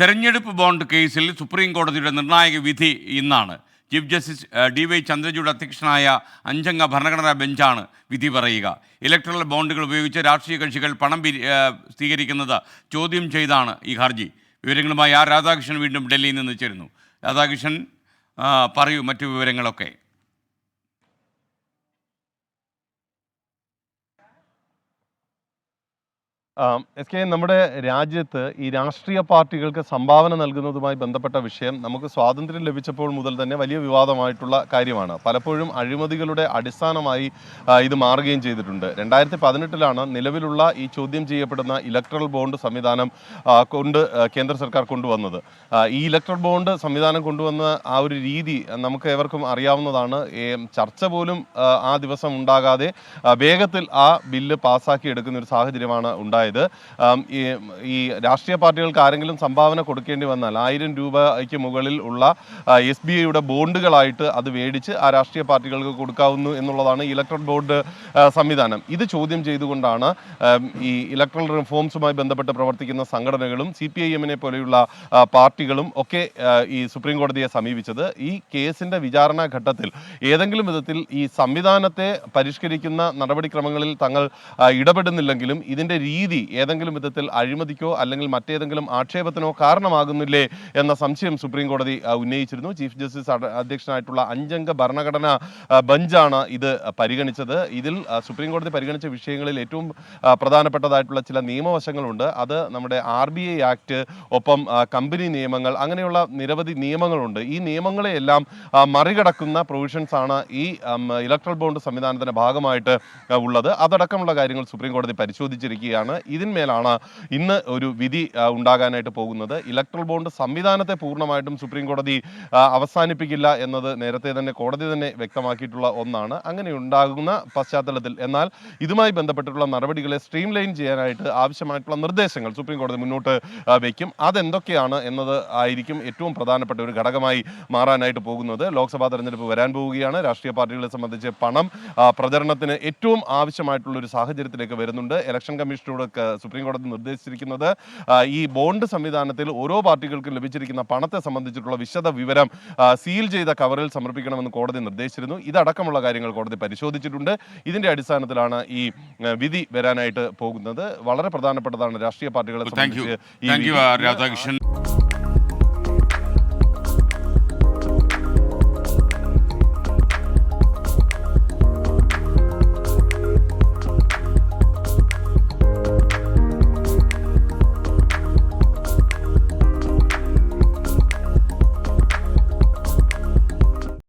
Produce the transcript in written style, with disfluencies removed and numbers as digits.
തെരഞ്ഞെടുപ്പ് ബോണ്ട് കേസിൽ സുപ്രീം കോടതിയുടെ നിർണായക വിധി ഇന്നാണ്. ചീഫ് ജസ്റ്റിസ് DY ചന്ദ്രചൂഡ് അധ്യക്ഷനായ അഞ്ചംഗ ഭരണഘടനാ ബെഞ്ചാണ് വിധി പറയുക. ഇലക്ട്രൽ ബോണ്ടുകൾ ഉപയോഗിച്ച് രാഷ്ട്രീയ കക്ഷികൾ പണം സ്വീകരിക്കുന്നത് ചോദ്യം ചെയ്താണ് ഈ ഹർജി. വിവരങ്ങളുമായി രാധാകൃഷ്ണൻ വീണ്ടും ഡൽഹിയിൽ നിന്ന് ചേരുന്നു. രാധാകൃഷ്ണൻ, പറയൂ മറ്റു വിവരങ്ങളൊക്കെ. നമ്മുടെ രാജ്യത്ത് ഈ രാഷ്ട്രീയ പാർട്ടികൾക്ക് സംഭാവന നൽകുന്നതുമായി ബന്ധപ്പെട്ട വിഷയം നമുക്ക് സ്വാതന്ത്ര്യം ലഭിച്ചപ്പോൾ മുതൽ തന്നെ വലിയ വിവാദമായിട്ടുള്ള കാര്യമാണ്. പലപ്പോഴും അഴിമതികളുടെ അടിസ്ഥാനമായി ഇത് മാറുകയും ചെയ്തിട്ടുണ്ട്. 2018 നിലവിലുള്ള ഈ ചോദ്യം ചെയ്യപ്പെടുന്ന ഇലക്ട്രൽ ബോണ്ട് സംവിധാനം കേന്ദ്ര സർക്കാർ കൊണ്ടുവന്നത്. ഈ ഇലക്ട്രൽ ബോണ്ട് സംവിധാനം കൊണ്ടുവന്ന ആ ഒരു രീതി നമുക്ക് ഏവർക്കും അറിയാവുന്നതാണ്. ചർച്ച പോലും ആ ദിവസം ഉണ്ടാകാതെ വേഗത്തിൽ ആ ബില്ല് പാസ്സാക്കി എടുക്കുന്ന ഒരു സാഹചര്യമാണ് ഉണ്ടായത്. ഈ രാഷ്ട്രീയ പാർട്ടികൾക്ക് ആരെങ്കിലും സംഭാവന കൊടുക്കേണ്ടി വന്നാൽ 1000 രൂപയ്ക്ക് മുകളിൽ ഉള്ള SBIയുടെ ബോണ്ടുകളായിട്ട് അത് മേടിച്ച് ആ രാഷ്ട്രീയ പാർട്ടികൾക്ക് കൊടുക്കാവുന്നു എന്നുള്ളതാണ് ഇലക്ട്രൽ ബോണ്ട് സംവിധാനം. ഇത് ചോദ്യം ചെയ്തുകൊണ്ടാണ് ഈ ഇലക്ട്രൽ റിഫോംസുമായി ബന്ധപ്പെട്ട് പ്രവർത്തിക്കുന്ന സംഘടനകളും CPIMനെ പോലെയുള്ള പാർട്ടികളും ഒക്കെ ഈ സുപ്രീം കോടതിയെ സമീപിച്ചത്. ഈ കേസിന്റെ വിചാരണ ഘട്ടത്തിൽ ഏതെങ്കിലും വിധത്തിൽ ഈ സംവിധാനത്തെ പരിഷ്കരിക്കുന്ന നടപടിക്രമങ്ങളിൽ തങ്ങൾ ഇടപെടുന്നില്ലെങ്കിലും ഇതിന്റെ രീതി ഏതെങ്കിലും വിധത്തിൽ അഴിമതിക്കോ അല്ലെങ്കിൽ മറ്റേതെങ്കിലും ആക്ഷേപത്തിനോ കാരണമാകുന്നില്ലേ എന്ന സംശയം സുപ്രീം കോടതി ഉന്നയിച്ചിരുന്നു. ചീഫ് ജസ്റ്റിസ് അധ്യക്ഷനായിട്ടുള്ള അഞ്ചംഗ ഭരണഘടനാ ബെഞ്ചാണ് ഇത് പരിഗണിച്ചത്. ഇതിൽ സുപ്രീം കോടതി പരിഗണിച്ച വിഷയങ്ങളിൽ ഏറ്റവും പ്രധാനപ്പെട്ടതായിട്ടുള്ള ചില നിയമവശങ്ങളുണ്ട്. അത് നമ്മുടെ RBI ആക്ട്, ഒപ്പം കമ്പനി നിയമങ്ങൾ, അങ്ങനെയുള്ള നിരവധി നിയമങ്ങളുണ്ട്. ഈ നിയമങ്ങളെയെല്ലാം മറികടക്കുന്ന പ്രൊവിഷൻസ് ആണ് ഈ ഇലക്ട്രൽ ബോണ്ട് സംവിധാനത്തിന്റെ ഭാഗമായിട്ട് ഉള്ളത്. അതടക്കമുള്ള കാര്യങ്ങൾ സുപ്രീം കോടതി പരിശോധിച്ചിരിക്കുകയാണ്. ഇതിന്മേലാണ് ഇന്ന് ഒരു വിധി ഉണ്ടാകാനായിട്ട് പോകുന്നത്. ഇലക്ട്രൽ ബോണ്ട് സംവിധാനത്തെ പൂർണ്ണമായിട്ടും സുപ്രീം കോടതി അവസാനിപ്പിക്കില്ല എന്നത് നേരത്തെ തന്നെ കോടതി തന്നെ വ്യക്തമാക്കിയിട്ടുള്ള ഒന്നാണ്. അങ്ങനെ ഉണ്ടാകുന്ന പശ്ചാത്തലത്തിൽ എന്നാൽ ഇതുമായി ബന്ധപ്പെട്ടിട്ടുള്ള നടപടികളെ സ്ട്രീം ലൈൻ ചെയ്യാനായിട്ട് ആവശ്യമായിട്ടുള്ള നിർദ്ദേശങ്ങൾ സുപ്രീം കോടതി മുന്നോട്ട് വയ്ക്കും. അതെന്തൊക്കെയാണ് എന്നത് ആയിരിക്കും ഏറ്റവും പ്രധാനപ്പെട്ട ഒരു ഘടകമായി മാറാനായിട്ട് പോകുന്നത്. ലോക്സഭാ തെരഞ്ഞെടുപ്പ് വരാൻ പോവുകയാണ്. രാഷ്ട്രീയ പാർട്ടികളെ സംബന്ധിച്ച് പണം പ്രചരണത്തിന് ഏറ്റവും ആവശ്യമായിട്ടുള്ള ഒരു സാഹചര്യത്തിലേക്ക് വരുന്നുണ്ട്. ഇലക്ഷൻ കമ്മീഷനോട് സുപ്രീം കോടതി നിർദ്ദേശിച്ചിരിക്കുന്നത് ഈ ബോണ്ട് സംവിധാനത്തിൽ ഓരോ പാർട്ടികൾക്കും ലഭിച്ചിരിക്കുന്ന പണത്തെ സംബന്ധിച്ചിട്ടുള്ള വിശദ വിവരം സീൽ ചെയ്ത കവറിൽ സമർപ്പിക്കണമെന്ന് കോടതി നിർദ്ദേശിച്ചിരുന്നു. ഇതടക്കമുള്ള കാര്യങ്ങൾ കോടതി പരിശോധിച്ചിട്ടുണ്ട്. ഇതിന്റെ അടിസ്ഥാനത്തിലാണ് ഈ വിധി വരാനായിട്ട് പോകുന്നത്. വളരെ പ്രധാനപ്പെട്ടതാണ് രാഷ്ട്രീയ പാർട്ടികളെ സംബന്ധിച്ച്.